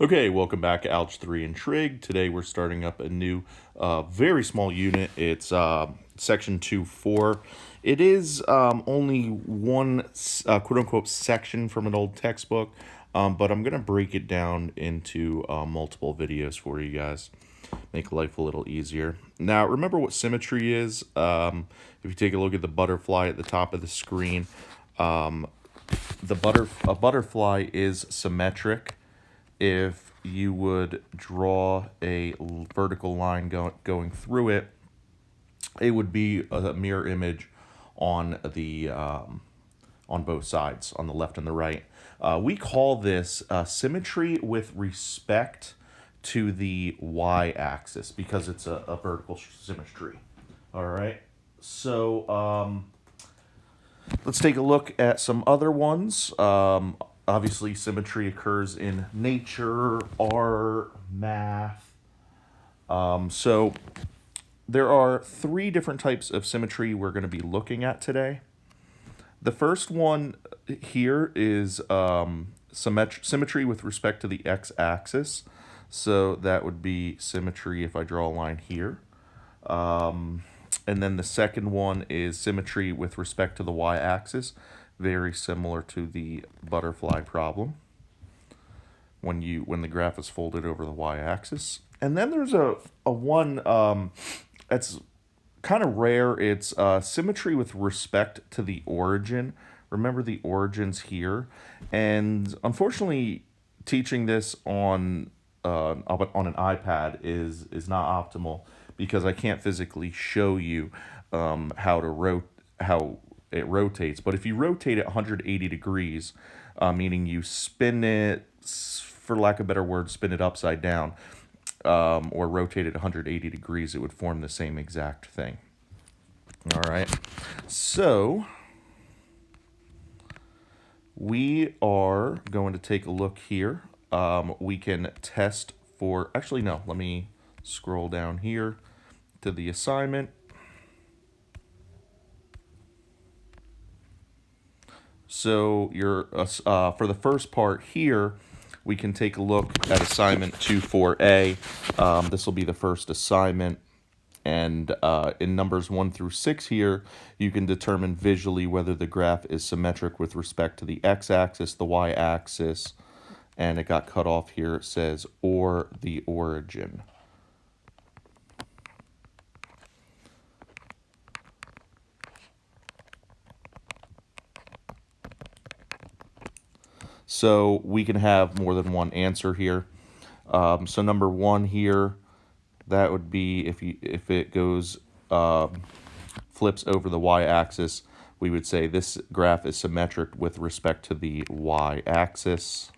Okay, welcome back to Alge 3 and Trig. Today we're starting up a new, very small unit. It's section 2-4. It is only one quote-unquote section from an old textbook, but I'm going to break it down into multiple videos for you guys. Make life a little easier. Now, remember what symmetry is. If you take a look at the butterfly at the top of the screen, a butterfly is symmetric if you would draw a vertical line going through it. It would be a mirror image on the on both sides, on the left and the right. We call this symmetry with respect to the y-axis because it's a vertical symmetry. All right, so let's take a look at some other ones. Obviously, symmetry occurs in nature, art, math. So there are three different types of symmetry we're going to be looking at today. The first one here is symmetry with respect to the x-axis. So that would be symmetry if I draw a line here. And then the second one is symmetry with respect to the y-axis, very similar to the butterfly problem when the graph is folded over the y-axis. And then there's a one that's kind of rare. It's symmetry with respect to the origin. Remember the origins here, and unfortunately, teaching this on an iPad is not optimal because I can't physically show you how it rotates. But if you rotate it 180 degrees, meaning you spin it, for lack of a better word, spin it upside down, or rotate it 180 degrees, it would form the same exact thing. All right, so we are going to take a look here. We can test for, actually no, let me scroll down here to the assignment. So for the first part here, we can take a look at assignment 2-4A. This will be the first assignment. And in numbers 1 through 6 here, you can determine visually whether the graph is symmetric with respect to the x-axis, the y-axis, and it got cut off here. It says, or the origin. So we can have more than one answer here. So number 1 here, that would be if it goes flips over the y-axis, we would say this graph is symmetric with respect to the y-axis.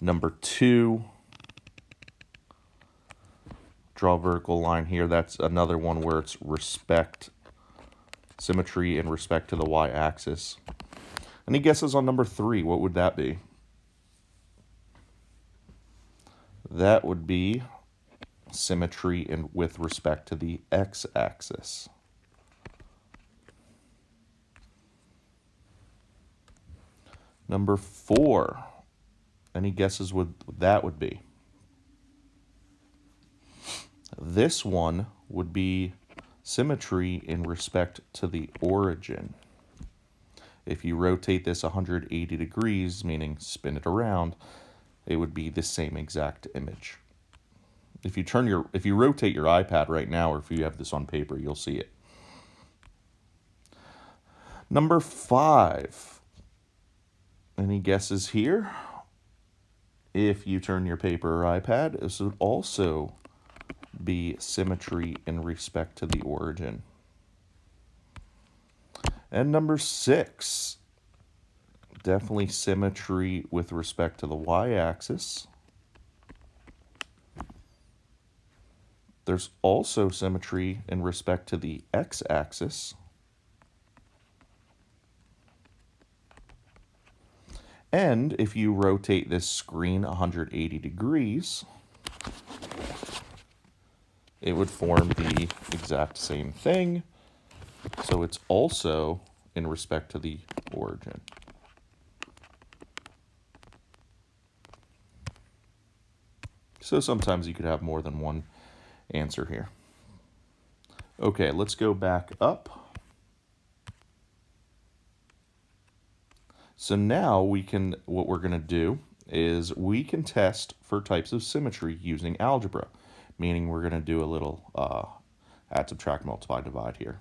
Number 2, draw a vertical line here. That's another one where it's symmetry in respect to the y-axis. Any guesses on number 3? What would that be? That would be symmetry with respect to the x-axis. Number 4. Any guesses what that would be? This one would be symmetry in respect to the origin. If you rotate this 180 degrees, meaning spin it around, it would be the same exact image. If you rotate your iPad right now, or if you have this on paper, you'll see it. Number 5. Any guesses here? If you turn your paper or iPad, this would also be symmetry in respect to the origin. And number 6, definitely symmetry with respect to the y-axis. There's also symmetry in respect to the x-axis. And if you rotate this screen 180 degrees, it would form the exact same thing. So it's also in respect to the origin. So sometimes you could have more than one answer here. Okay, let's go back up. So now what we're going to do is we can test for types of symmetry using algebra, meaning we're going to do a little add, subtract, multiply, divide here.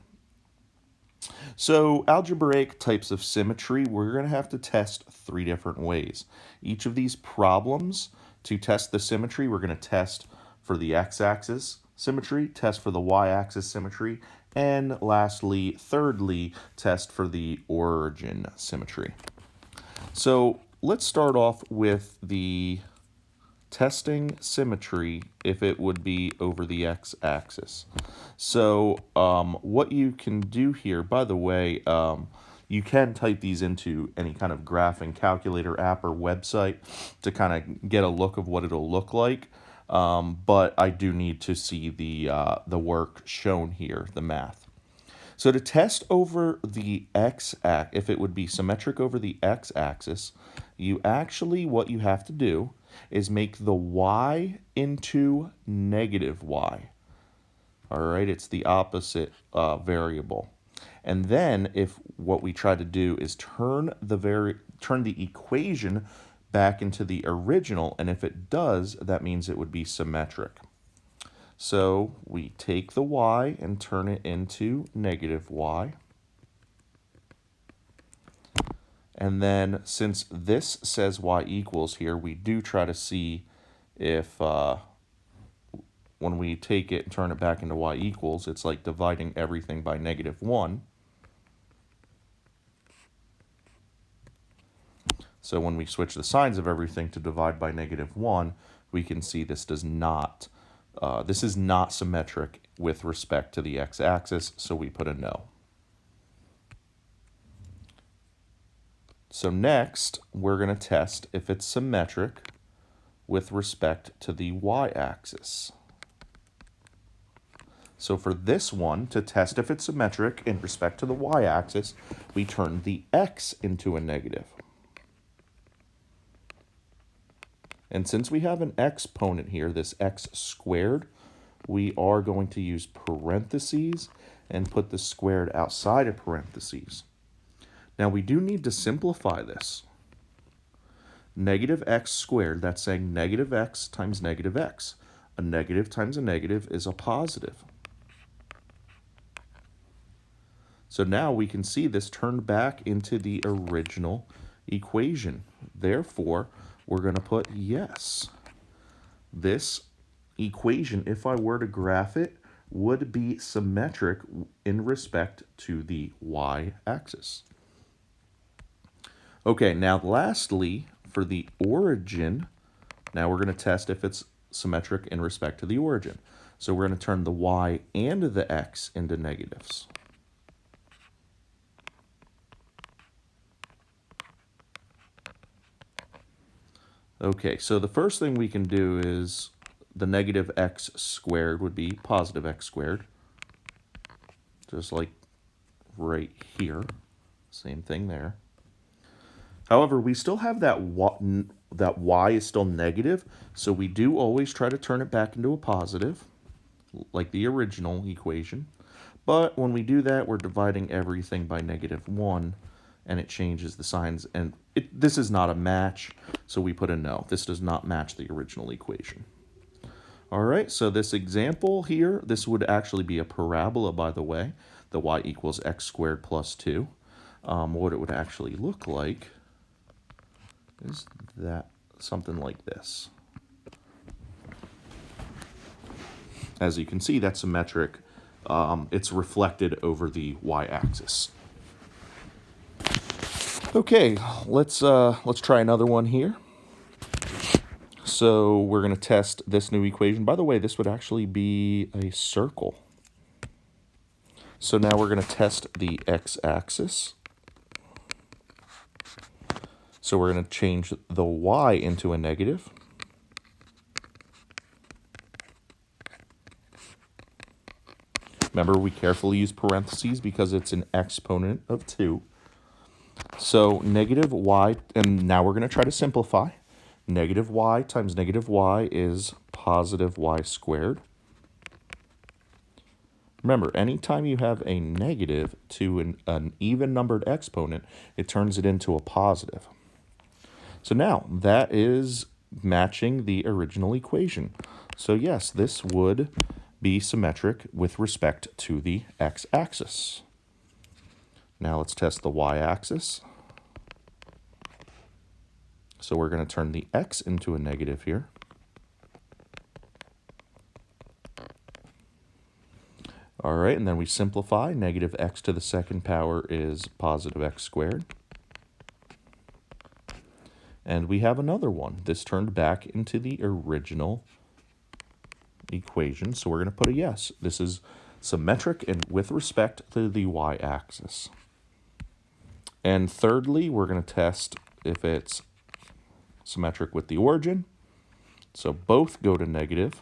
So algebraic types of symmetry, we're going to have to test 3 different ways. Each of these problems, to test the symmetry, we're going to test for the x-axis symmetry, test for the y-axis symmetry, and lastly, thirdly, test for the origin symmetry. So let's start off with the testing symmetry if it would be over the x-axis. So what you can do here, by the way, you can type these into any kind of graphing calculator app or website to kind of get a look of what it'll look like. But I do need to see the work shown here, the math. So to test over the x-axis, if it would be symmetric over the x-axis, what you have to do is make the y into negative y. All right, it's the opposite variable. And then if what we try to do is turn the equation back into the original, and if it does, that means it would be symmetric. So we take the y and turn it into negative y. And then since this says y equals here, we do try to see if when we take it and turn it back into y equals, it's like dividing everything by -1. So when we switch the signs of everything to divide by -1, we can see this is not symmetric with respect to the x-axis, so we put a no. So next, we're going to test if it's symmetric with respect to the y-axis. So for this one, to test if it's symmetric in respect to the y-axis, we turn the x into a negative. And since we have an exponent here, this x squared, we are going to use parentheses and put the squared outside of parentheses. Now we do need to simplify this. Negative x squared, that's saying negative x times negative x. A negative times a negative is a positive. So now we can see this turned back into the original equation. Therefore, we're going to put yes. This equation, if I were to graph it, would be symmetric in respect to the y-axis. Okay, now lastly, for the origin, now we're going to test if it's symmetric in respect to the origin. So we're going to turn the y and the x into negatives. Okay, so the first thing we can do is the negative x squared would be positive x squared. Just like right here. Same thing there. However, we still have that y is still negative, so we do always try to turn it back into a positive, like the original equation. But when we do that, we're dividing everything by -1, and it changes the signs. And this is not a match, so we put a no. This does not match the original equation. All right, so this example here, this would actually be a parabola, by the way. The y equals x squared plus 2. What it would actually look like is that something like this. As you can see, that's symmetric. It's reflected over the y-axis. Okay, let's try another one here. So we're going to test this new equation. By the way, this would actually be a circle. So now we're going to test the x-axis. So we're going to change the y into a negative. Remember, we carefully use parentheses because it's an exponent of 2. So negative y, and now we're going to try to simplify. Negative y times negative y is positive y squared. Remember, anytime you have a negative to an even-numbered exponent, it turns it into a positive. So now, that is matching the original equation. So yes, this would be symmetric with respect to the x-axis. Now let's test the y-axis. So we're going to turn the x into a negative here. All right, and then we simplify. Negative x to the second power is positive x squared. And we have another one. This turned back into the original equation, so we're going to put a yes. This is symmetric and with respect to the y-axis. And thirdly, we're going to test if it's symmetric with the origin. So both go to negative.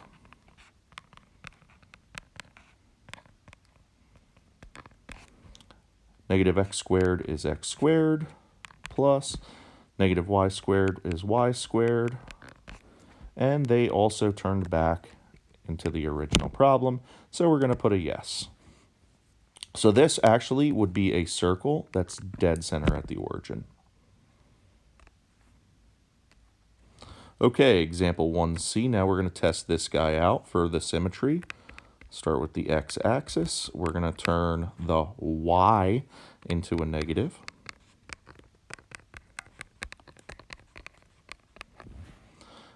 Negative x squared is x squared plus negative y squared is y squared. And they also turned back into the original problem, so we're going to put a yes. So this actually would be a circle that's dead center at the origin. Okay, example 1c. Now we're going to test this guy out for the symmetry. Start with the x-axis. We're going to turn the y into a negative.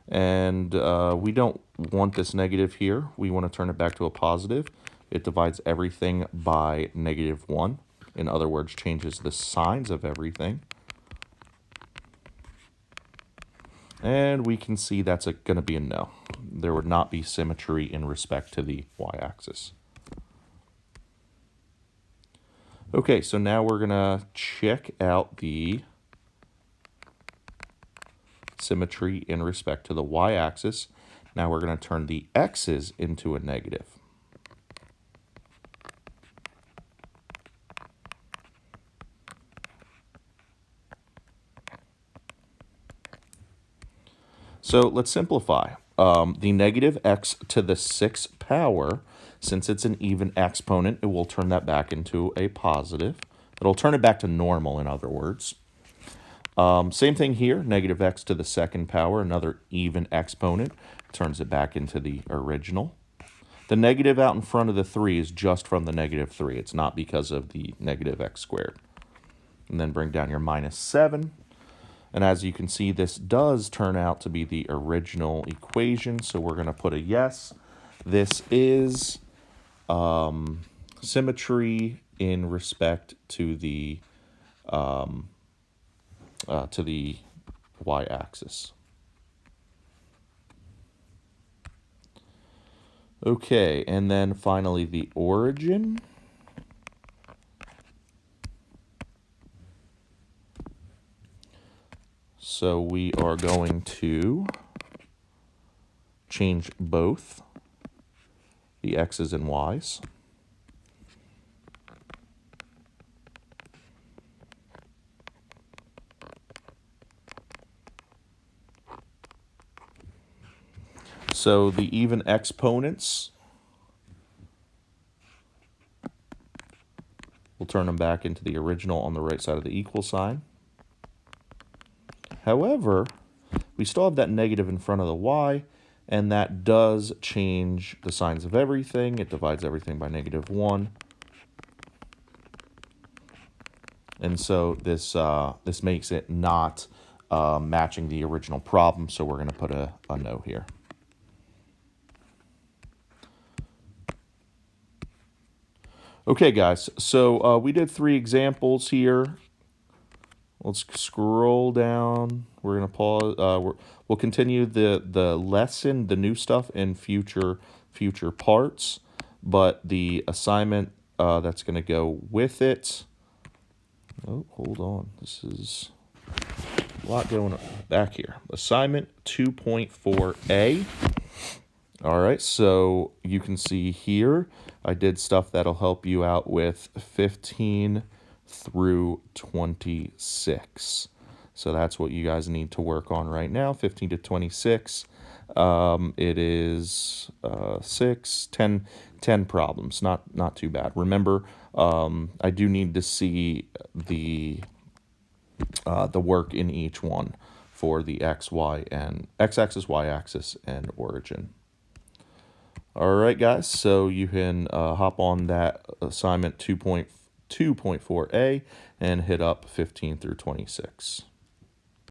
And we don't want this negative here. We want to turn it back to a positive. It divides everything by -1. In other words, changes the signs of everything. And we can see that's going to be a no. There would not be symmetry in respect to the y-axis. Okay, so now we're going to check out the symmetry in respect to the y-axis. Now we're going to turn the x's into a negative. So let's simplify. The negative x to the 6th power, since it's an even exponent, it will turn that back into a positive. It'll turn it back to normal, in other words. Same thing here, negative x to the 2nd power, another even exponent, turns it back into the original. The negative out in front of the 3 is just from the -3. It's not because of the negative x squared. And then bring down your -7. And as you can see, this does turn out to be the original equation, so we're going to put a yes. This is symmetry in respect to the y-axis. Okay, and then finally the origin. So we are going to change both the x's and y's. So the even exponents, we'll turn them back into the original on the right side of the equal sign. However, we still have that negative in front of the y, and that does change the signs of everything. It divides everything by -1. And so this makes it not matching the original problem, so we're going to put a no here. Okay, guys, so we did 3 examples here. Let's scroll down. We're going to pause. We'll continue the lesson, the new stuff in future parts, but the assignment that's going to go with it. Oh, hold on. This is a lot going on back here. Assignment 2.4a. All right, so you can see here I did stuff that'll help you out with 15 through 26. So that's what you guys need to work on right now, 15 to 26. It is 10 problems, not too bad. Remember, I do need to see the work in each one for the X, Y, and X-axis, Y-axis, and origin. All right, guys, so you can hop on that assignment 2.4a and hit up 15 through 26.